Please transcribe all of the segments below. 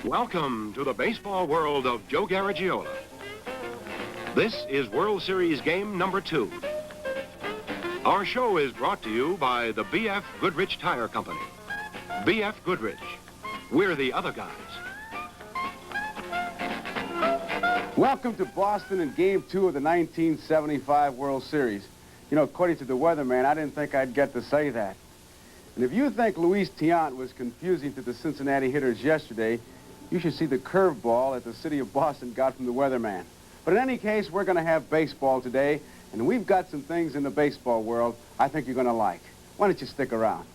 Welcome to the baseball world of Joe Garagiola. This is World Series game number 2. Our show is brought to you by the B.F. Goodrich Tire Company. B.F. Goodrich. We're the other guys. Welcome to Boston in Game 2 of the 1975 World Series. You know, according to the weatherman, I didn't think I'd get to say that. And if you think Luis Tiant was confusing to the Cincinnati hitters yesterday, you should see the curveball that the city of Boston got from the weatherman. But in any case, we're going to have baseball today, and we've got some things in the baseball world I think you're going to like. Why don't you stick around?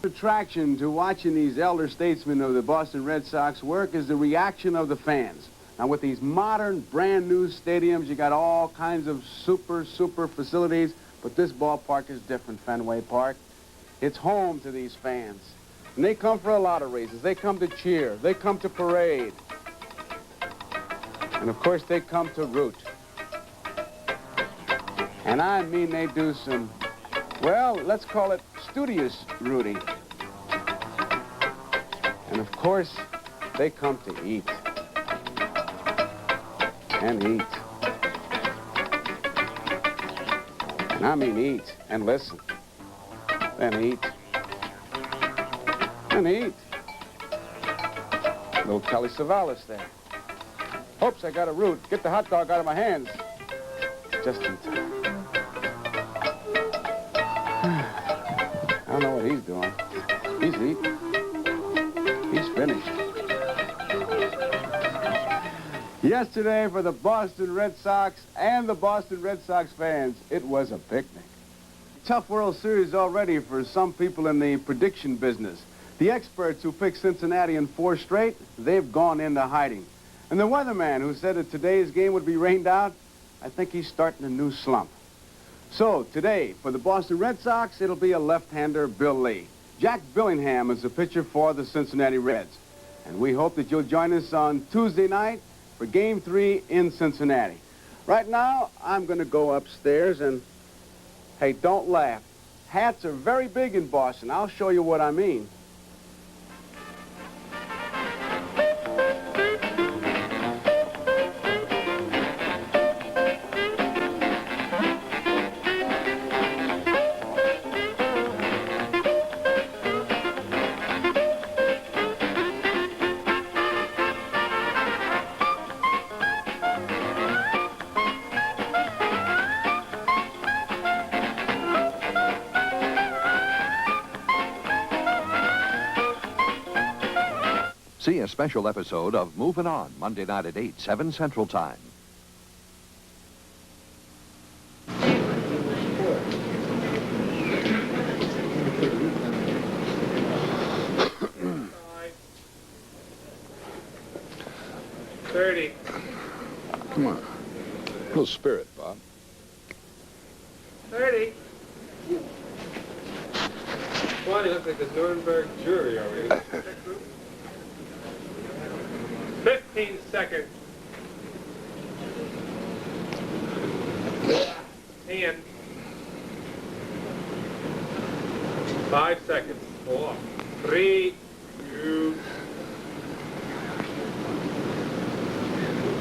The attraction to watching these elder statesmen of the Boston Red Sox work is the reaction of the fans. Now, with these modern, brand-new stadiums, you got all kinds of super facilities, but this ballpark is different, Fenway Park. It's home to these fans. And they come for a lot of reasons. They come to cheer. They come to parade. And, of course, they come to root. And I mean they do some, well, let's call it studious rooting. And, of course, they come to eat. And eat. And I mean eat and listen. And eat. And eat. Little Telly Savalas there. Oops, I got a root. Get the hot dog out of my hands. Just in time. I don't know what he's doing. He's eating. He's finished. Yesterday, for the Boston Red Sox and the Boston Red Sox fans, it was a picnic. Tough World Series already for some people in the prediction business. The experts who picked Cincinnati in 4 straight, they've gone into hiding. And the weatherman who said that today's game would be rained out, I think he's starting a new slump. So today, for the Boston Red Sox, it'll be a left-hander, Bill Lee. Jack Billingham is the pitcher for the Cincinnati Reds. And we hope that you'll join us on Tuesday night for Game 3 in Cincinnati. Right now, I'm going to go upstairs and, hey, don't laugh. Hats are very big in Boston. I'll show you what I mean. See a special episode of Moving On, Monday night at 8, 7 Central Time. Come on. A little spirit, Bob. 30. 20 looks like the Nuremberg jury over here. 15 seconds. 10. 5 seconds. 4. 3. 2.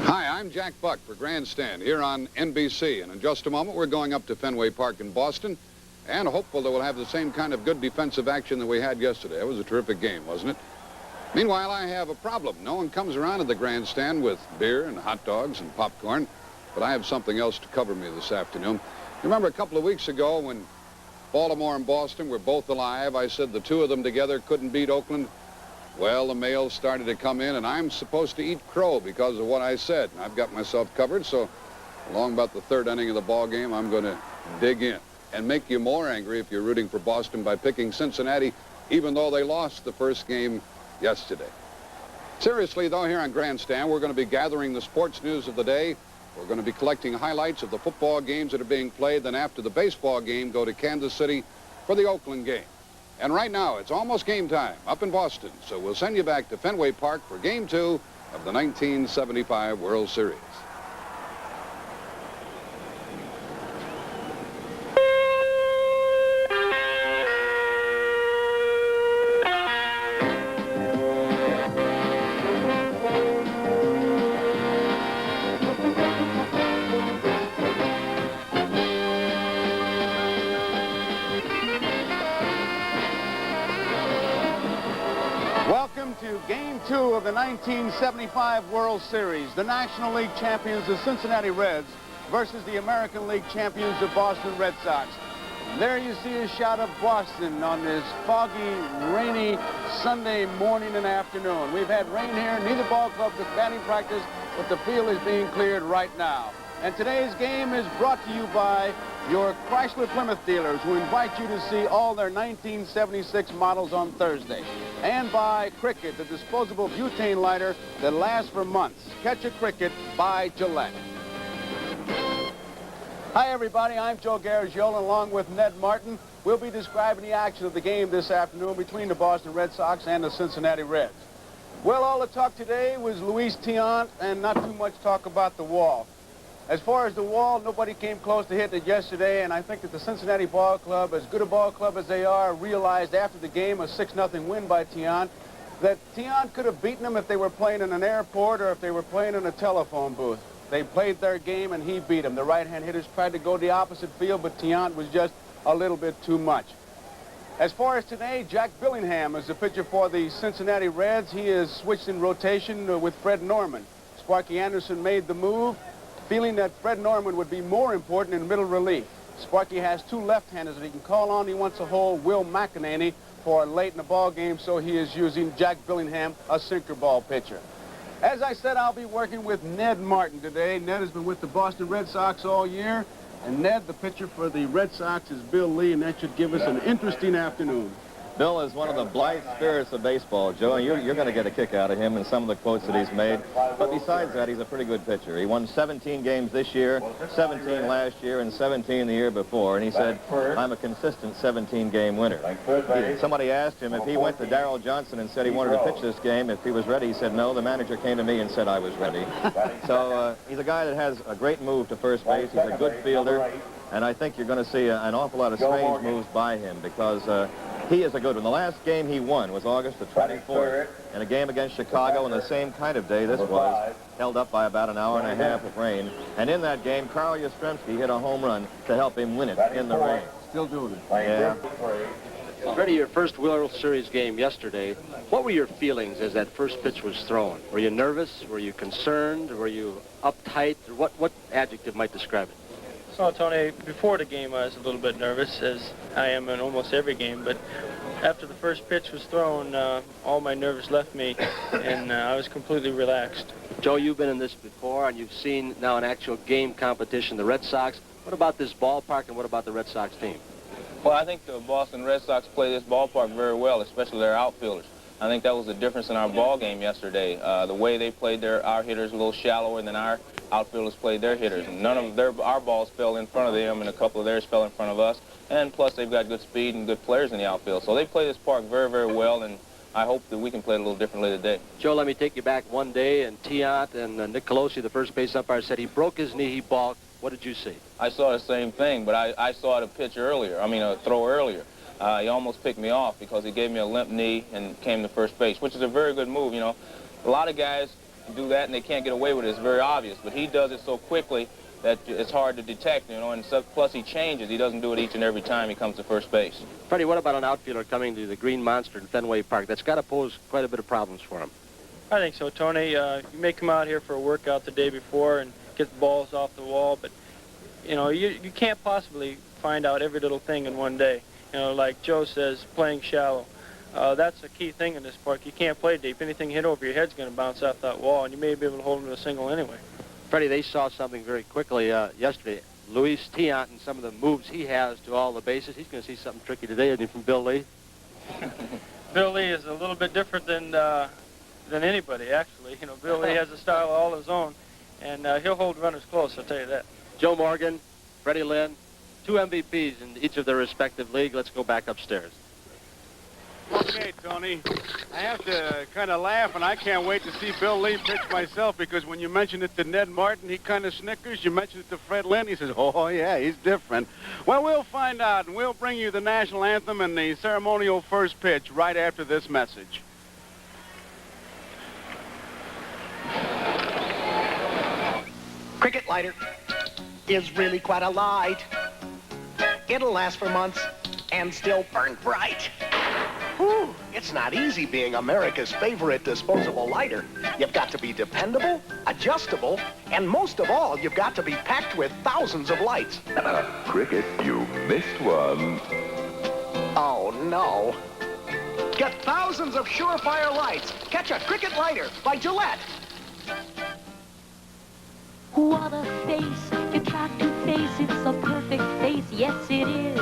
Hi, I'm Jack Buck for Grandstand here on NBC. And in just a moment, we're going up to Fenway Park in Boston and hopeful that we'll have the same kind of good defensive action that we had yesterday. It was a terrific game, wasn't it? Meanwhile, I have a problem. No one comes around to the grandstand with beer and hot dogs and popcorn, but I have something else to cover me this afternoon. You remember a couple of weeks ago when Baltimore and Boston were both alive, I said the two of them together couldn't beat Oakland? Well, the mail started to come in, and I'm supposed to eat crow because of what I said. And I've got myself covered, so along about the 3rd inning of the ball game, I'm going to dig in and make you more angry if you're rooting for Boston by picking Cincinnati, even though they lost the first game yesterday. Seriously, though, here on Grandstand, we're going to be gathering the sports news of the day. We're going to be collecting highlights of the football games that are being played. Then after the baseball game, go to Kansas City for the Oakland game. And right now, it's almost game time up in Boston. So we'll send you back to Fenway Park for Game 2 of the 1975 World Series. Welcome to Game 2 of the 1975 World Series. The National League champions, the Cincinnati Reds, versus the American League champions, the Boston Red Sox. There you see a shot of Boston on this foggy, rainy Sunday morning and afternoon. We've had rain here. Neither ball club took batting practice, but the field is being cleared right now. And today's game is brought to you by your Chrysler Plymouth dealers, who invite you to see all their 1976 models on Thursday. And by Cricket, the disposable butane lighter that lasts for months. Catch a Cricket by Gillette. Hi, everybody. I'm Joe Garagiola, along with Ned Martin. We'll be describing the action of the game this afternoon between the Boston Red Sox and the Cincinnati Reds. Well, all the talk today was Luis Tiant and not too much talk about the wall. As far as the wall, nobody came close to hitting it yesterday, and I think that the Cincinnati Ball Club, as good a ball club as they are, realized after the game, a 6-0 win by Tiant, that Tiant could have beaten them if they were playing in an airport or if they were playing in a telephone booth. They played their game, and he beat them. The right-hand hitters tried to go the opposite field, but Tiant was just a little bit too much. As far as today, Jack Billingham is the pitcher for the Cincinnati Reds. He is switched in rotation with Fred Norman. Sparky Anderson made the move, feeling that Fred Norman would be more important in middle relief. Sparky has two left-handers that he can call on. He wants to hold Will McEnany for late in the ball game, so he is using Jack Billingham, a sinker ball pitcher. As I said, I'll be working with Ned Martin today. Ned has been with the Boston Red Sox all year, and Ned, the pitcher for the Red Sox, is Bill Lee, and that should give us an interesting afternoon. Bill is one of the blithe spirits of baseball, Joe, and you're going to get a kick out of him and some of the quotes that he's made. But besides that, he's a pretty good pitcher. He won 17 games this year, 17 last year, and 17 the year before. And he said, I'm a consistent 17-game winner. Somebody asked him if he went to Darrell Johnson and said he wanted to pitch this game, if he was ready. He said, no, the manager came to me and said I was ready. So he's a guy that has a great move to first base. He's a good fielder. And I think you're going to see an awful lot of strange moves by him because he is a good one. The last game he won was August the 24th in a game against Chicago, and the same kind of day this was, held up by about an hour and a half of rain. And in that game, Carl Yastrzemski hit a home run to help him win it in the rain. Still doing it. Yeah. Freddie, your first World Series game yesterday, what were your feelings as that first pitch was thrown? Were you nervous? Were you concerned? Were you uptight? What adjective might describe it? Well, Tony, before the game I was a little bit nervous, as I am in almost every game, but after the first pitch was thrown, all my nerves left me, and I was completely relaxed. Joe, you've been in this before, and you've seen now an actual game competition, the Red Sox. What about this ballpark, and what about the Red Sox team? Well, I think the Boston Red Sox play this ballpark very well, especially their outfielders. I think that was the difference in our ball game yesterday. The way they played our hitters a little shallower than our outfielders played their hitters. None of our balls fell in front of them, and a couple of theirs fell in front of us. And plus, they've got good speed and good players in the outfield. So they play this park very, very well, and I hope that we can play it a little differently today. Joe, let me take you back one day, and Tiant and Nick Colosi, the first base umpire, said he broke his knee, he balked. What did you see? I saw the same thing, but I saw the pitch earlier, a throw earlier. He almost picked me off because he gave me a limp knee and came to first base, which is a very good move. A lot of guys do that and they can't get away with it. It's very obvious, but he does it so quickly that it's hard to detect, and plus he changes. He doesn't do it each and every time he comes to first base. Freddie, what about an outfielder coming to the Green Monster in Fenway Park? That's got to pose quite a bit of problems for him. I think so, Tony. You may come out here for a workout the day before and get the balls off the wall, but, you can't possibly find out every little thing in one day. Like Joe says, playing shallow. That's a key thing in this park. You can't play deep. Anything hit over your head's going to bounce off that wall, and you may be able to hold them to a single anyway. Freddie, they saw something very quickly yesterday. Luis Tiant and some of the moves he has to all the bases. He's going to see something tricky today, isn't he, from Bill Lee? Bill Lee is a little bit different than anybody, actually. Bill Lee has a style all his own, and he'll hold runners close, I'll tell you that. Joe Morgan, Freddie Lynn, two MVPs in each of their respective leagues. Let's go back upstairs. Okay, Tony. I have to kind of laugh, and I can't wait to see Bill Lee pitch myself, because when you mention it to Ned Martin, he kind of snickers. You mention it to Fred Lynn, he says, oh, yeah, he's different. Well, we'll find out, and we'll bring you the national anthem and the ceremonial first pitch right after this message. Cricket lighter is really quite a light. It'll last for months and still burn bright. Whew, It's not easy being America's favorite disposable lighter. You've got to be dependable, adjustable, and most of all, you've got to be packed with thousands of lights. Cricket, you missed one. Oh, no. Get thousands of surefire lights. Catch a Cricket lighter by Gillette. What a face, your track-to face, it's a perfect face, yes it is.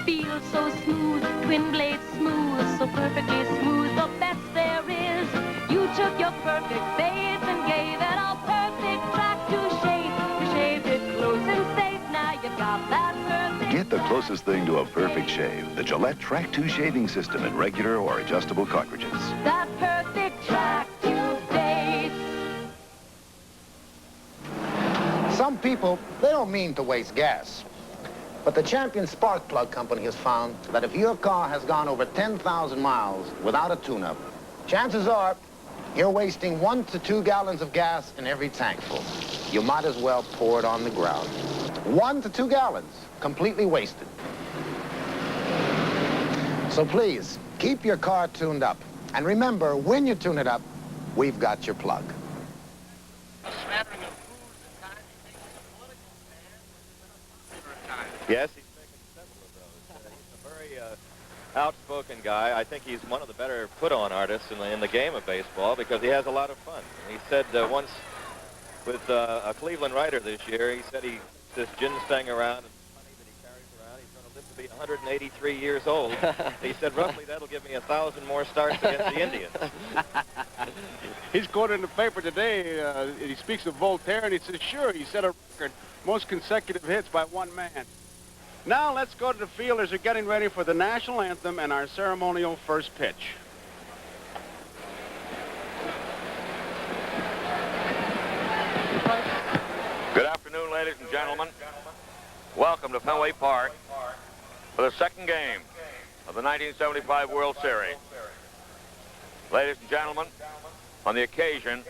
Feels so smooth, twin blades smooth, so perfectly smooth, the best there is. You took your perfect face and gave it a perfect track-to shape. You shaved it close and safe, now you've got that perfect. Get the closest thing to a perfect shave. The Gillette Track 2 shaving system in regular or adjustable cartridges. That perfect track-to face. Some people, they don't mean to waste gas. But the Champion Spark Plug Company has found that if your car has gone over 10,000 miles without a tune-up, chances are you're wasting 1 to 2 gallons of gas in every tank full. You might as well pour it on the ground. 1 to 2 gallons, completely wasted. So please, keep your car tuned up. And remember, when you tune it up, we've got your plug. Yes, he's making several of those. He's a very outspoken guy. I think he's one of the better put-on artists in the game of baseball because he has a lot of fun. He said once with a Cleveland writer this year, he said he this ginseng around and honey that he carries around, he's going to live to be 183 years old. He said roughly that'll give me 1,000 more starts against the Indians. He's quoted in the paper today. He speaks of Voltaire, and he says, sure, he set a record, most consecutive hits by one man. Now let's go to the fielders who are getting ready for the national anthem and our ceremonial first pitch. Good afternoon, ladies and gentlemen. Welcome to Fenway Park for the second game of the 1975 World Series. Ladies and gentlemen, on the occasion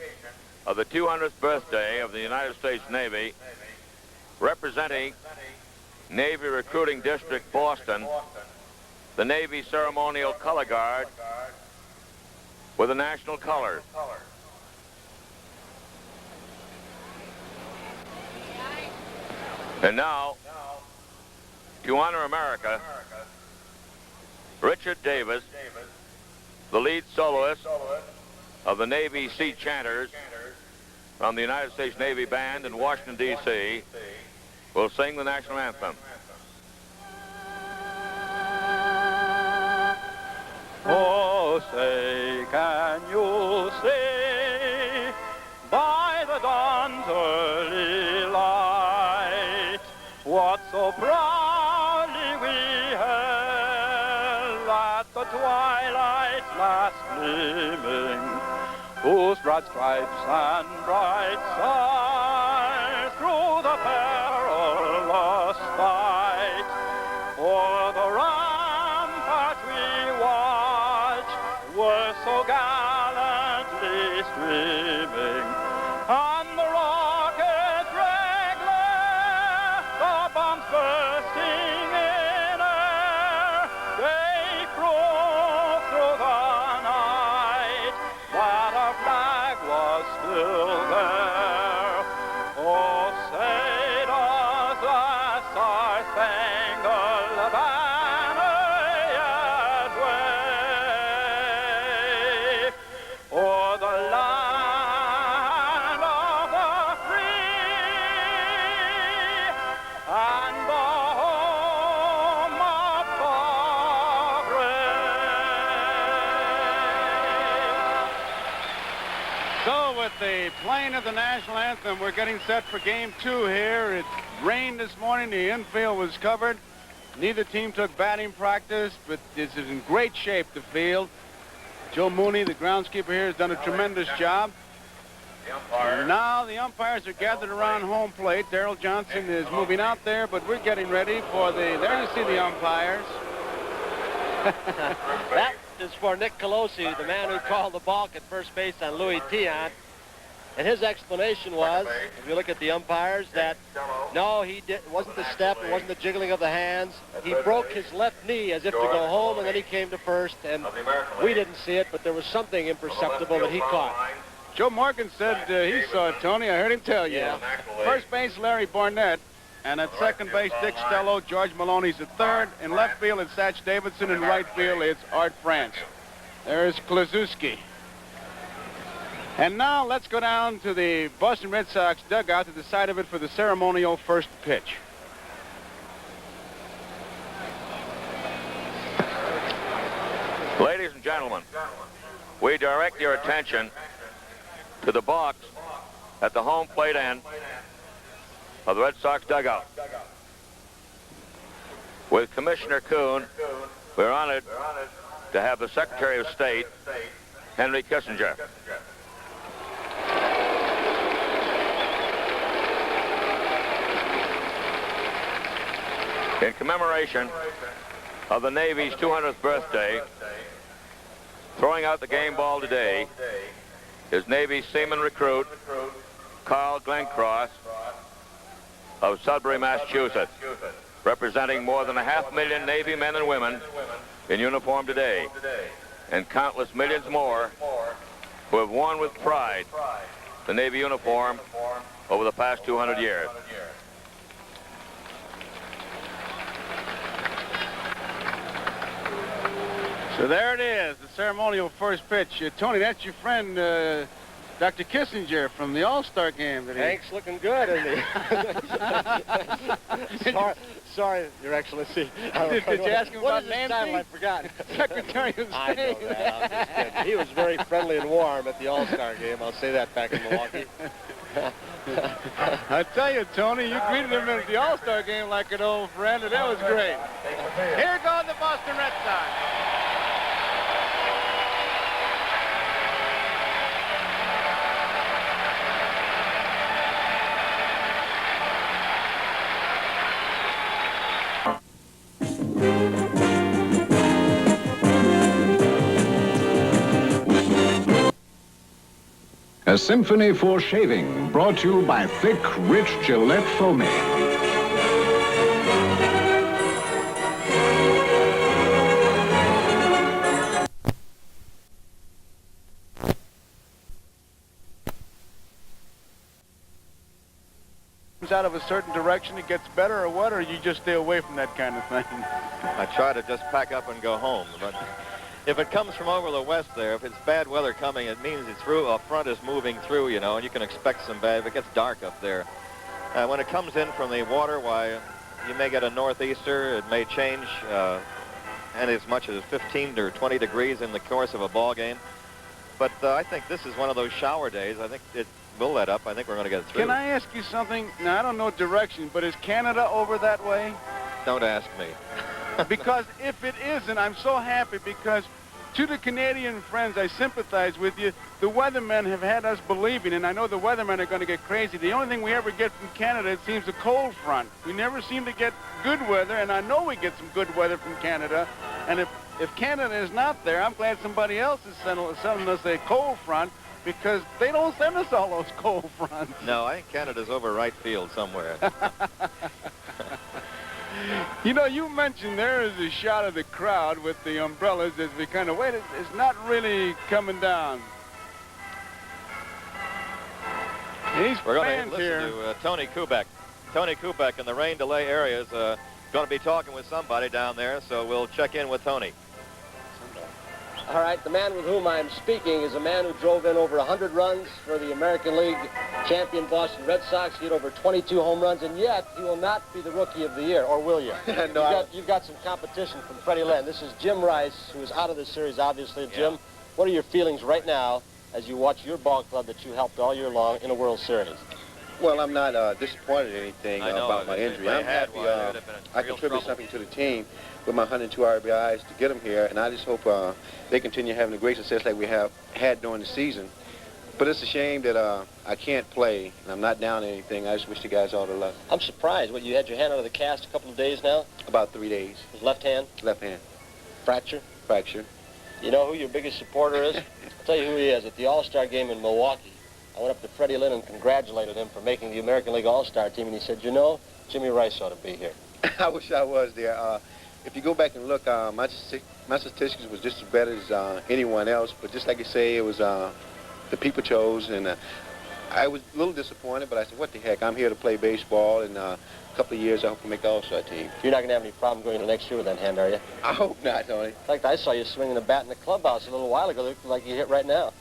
of the 200th birthday of the United States Navy, representing Navy Recruiting District, Boston, the Navy Ceremonial Color Guard with the national colors. And now, to honor America, Richard Davis, the lead soloist of the Navy Sea Chanters from the United States Navy Band in Washington, D.C., will sing the national anthem. Oh, say, can you say, by the dawn's early light, what so proudly we hailed at the twilight's last gleaming, whose broad stripes and bright stars through the perilous fight o'er the rampart we watched were so gallantly streaming, and the rocket's red glare, the bombs bursting in air, gave proof through the night that our flag was still there. Oh, say does the Star-Spangled Banner yet wave o'er the land of the free and the home of the brave. So with the playing of the national anthem, we're getting set for game 2 here. It rained this morning. The infield was covered. Neither team took batting practice, but this is in great shape, the field. Joe Mooney, the groundskeeper here, has done a tremendous job. And now the umpires are gathered around home plate. Darrell Johnson is moving out there, but we're getting ready for the, there you see the umpires. That is for Nick Colosi, the man who called the balk at first base on Louis Tiant. And his explanation was, if you look at the umpires, that no, it wasn't the step, it wasn't the jiggling of the hands. He broke his left knee as if to go home, and then he came to first, and we didn't see it, but there was something imperceptible that he caught. Joe Morgan said he saw it, Tony. I heard him tell you. Yeah. First base, Larry Barnett. And at second base, Dick Stello. George Maloney's at third. In left field, it's Satch Davidson. In right field, it's Art France. There's Klazuski. And now let's go down to the Boston Red Sox dugout to the side of it for the ceremonial first pitch. Ladies and gentlemen, we direct your attention to the box at the home plate end of the Red Sox dugout. With Commissioner Kuhn, we're honored to have the Secretary of State, Henry Kissinger. In commemoration of the Navy's 200th birthday, throwing out the game ball today is Navy seaman recruit Carl Glencross of Sudbury, Massachusetts, representing more than 500,000 Navy men and women in uniform today, and countless millions more who have worn with pride the Navy uniform over the past 200 years. So there it is, the ceremonial first pitch. Tony, that's your friend, Dr. Kissinger from the All-Star game. Hank's looking good, isn't he? sorry, Your Excellency. Did you ask him about Nancy? I forgot. Secretary of State. I know that. I'm just kidding. He was very friendly and warm at the All-Star game. I'll say that back in Milwaukee. I tell you, Tony, you greeted him at the All-Star game like an old friend, and that was great. Here go the Boston Red Sox. A symphony for shaving, brought to you by thick, rich Gillette foaming. Out of a certain direction, it gets better or what, or you just stay away from that kind of thing? I try to just pack up and go home, but if it comes from over the west there, if it's bad weather coming, it means it's through, a front is moving through, you know, and you can expect some bad, if it gets dark up there. When it comes in from the water, why, you may get a northeaster, it may change, and as much as 15 or 20 degrees in the course of a ball game. But I think this is one of those shower days. I think it will let up. I think we're going to get through. Can I ask you something? Now, I don't know direction, but is Canada over that way? Don't ask me. Because if it isn't, I'm so happy, because to the Canadian friends, I sympathize with you. The weathermen have had us believing, and I know the weathermen are going to get crazy. The only thing we ever get from Canada, it seems, a cold front. We never seem to get good weather, and I know we get some good weather from Canada. And if Canada is not there, I'm glad somebody else is sending us a cold front, because they don't send us all those cold fronts. No, I think Canada's over right field somewhere. You know, you mentioned there is a shot of the crowd with the umbrellas as we kind of wait. It's not really coming down. We're going to listen to Tony Kubek. Tony Kubek in the rain delay area is going to be talking with somebody down there, so we'll check in with Tony. All right, the man with whom I'm speaking is a man who drove in over 100 runs for the American League champion Boston Red Sox. He had over 22 home runs, and yet he will not be the Rookie of the Year, or will you? No, you've got some competition from Freddie Lynn. This is Jim Rice, who is out of the series, obviously. Jim, what are your feelings right now as you watch your ball club that you helped all year long in a World Series? Well, I'm not disappointed in anything about my injury. I'm happy I contributed something to the team with my 102 RBIs to get them here, and I just hope they continue having the great success like we have had during the season. But it's a shame that I can't play, and I'm not down to anything. I just wish the guys all the luck. I'm surprised. What, you had your hand out of the cast a couple of days now? About 3 days. His left hand? Left hand. Fracture? Fracture. You know who your biggest supporter is? I'll tell you who he is. At the All-Star game in Milwaukee, I went up to Freddie Lynn and congratulated him for making the American League All-Star team, and he said, you know, Jimmy Rice ought to be here. I wish I was there. If you go back and look, my statistics was just as bad as anyone else, but just like you say, it was the people chose, and I was a little disappointed, but I said, what the heck, I'm here to play baseball, and a couple of years I hope to make the All-Star team. You're not going to have any problem going to next year with that hand, are you? I hope not, Tony. In fact, I saw you swinging a bat in the clubhouse a little while ago, looked like you hit right now.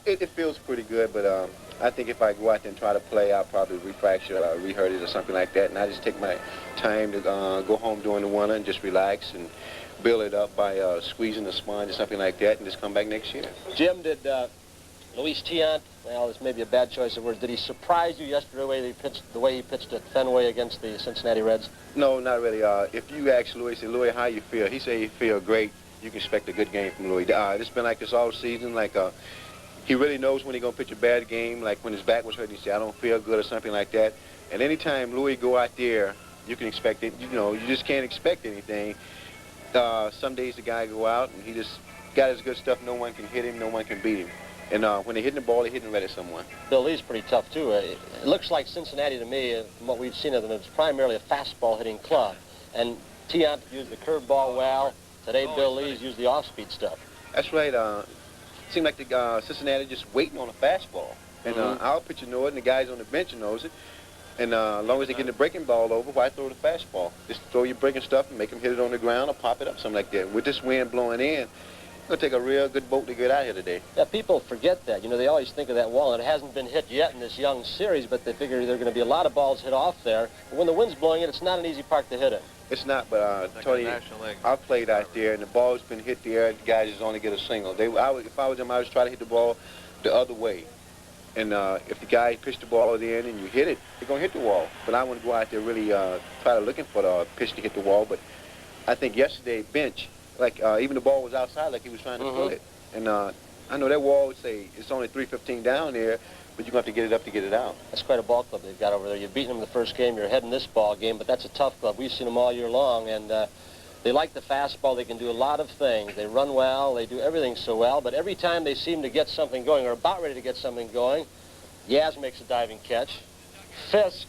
It feels pretty good, but I think if I go out there and try to play, I'll probably refracture it or rehurt it or something like that, and I just take my time to go home during the winter and just relax and build it up by squeezing the sponge or something like that and just come back next year. Jim, did Luis Tiant, well, this may be a bad choice of words, did he surprise you yesterday the way he pitched at Fenway against the Cincinnati Reds? No, not really. If you ask Louis, say, Louis, how you feel? He say he feel great. You can expect a good game from Louis. It's been like this all season. Like he really knows when he's going to pitch a bad game, like when his back was hurt, he said, I don't feel good or something like that. And anytime Louis go out there, you can expect it. You know, you just can't expect anything. Some days the guy go out and he just got his good stuff. No one can hit him. No one can beat him. And when they're hitting the ball, they're hitting right at someone. Bill Lee's pretty tough, too. It looks like Cincinnati to me, from what we've seen of them, it's primarily a fastball hitting club. And Tiant used the curveball well. Today, Bill Lee's used the off-speed stuff. That's right. It seemed like the Cincinnati just waiting on a fastball. And our pitcher know it, and the guys on the bench knows it. And as long as they get the breaking ball over, why throw the fastball? Just throw your breaking stuff and make them hit it on the ground or pop it up, something like that. With this wind blowing in, it's going to take a real good boat to get out here today. Yeah, people forget that. You know, they always think of that wall, and it hasn't been hit yet in this young series, but they figure there are going to be a lot of balls hit off there. But when the wind's blowing it, it's not an easy park to hit it. It's not, but Tony, I've played out there, and the ball's been hit there. The guys just only get a single. If I was them, I would try to hit the ball the other way. And if the guy pitched the ball in and you hit it, you're going to hit the wall. But I want to go out there really try to looking for the pitch to hit the wall. But I think yesterday, bench, like even the ball was outside like he was trying to pull it. And I know that wall would say it's only 315 down there, but you're going to have to get it up to get it out. That's quite a ball club they've got over there. You've beaten them the first game. You're ahead in this ball game, but that's a tough club. We've seen them all year long, and they like the fastball. They can do a lot of things. They run well. They do everything so well, but every time they seem to get something going or about ready to get something going, Yaz makes a diving catch. Fisk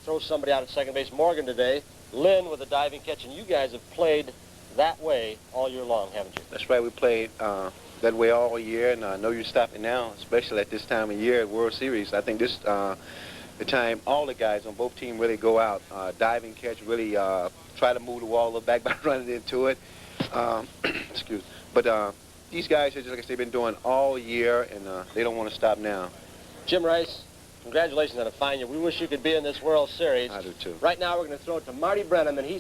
throws somebody out at second base. Morgan today. Lynn with a diving catch, and you guys have played that way all year long, haven't you? That's right. We played that way all year, and I know you're stopping now, especially at this time of year, World Series. I think this the time all the guys on both teams really go out, diving catch, really try to move the wall a little back by running into it. Excuse me. But these guys, just like I said, they've been doing all year, and they don't want to stop now. Jim Rice, congratulations on a fine year. We wish you could be in this World Series. I do, too. Right now, we're going to throw it to Marty Brennan, and he's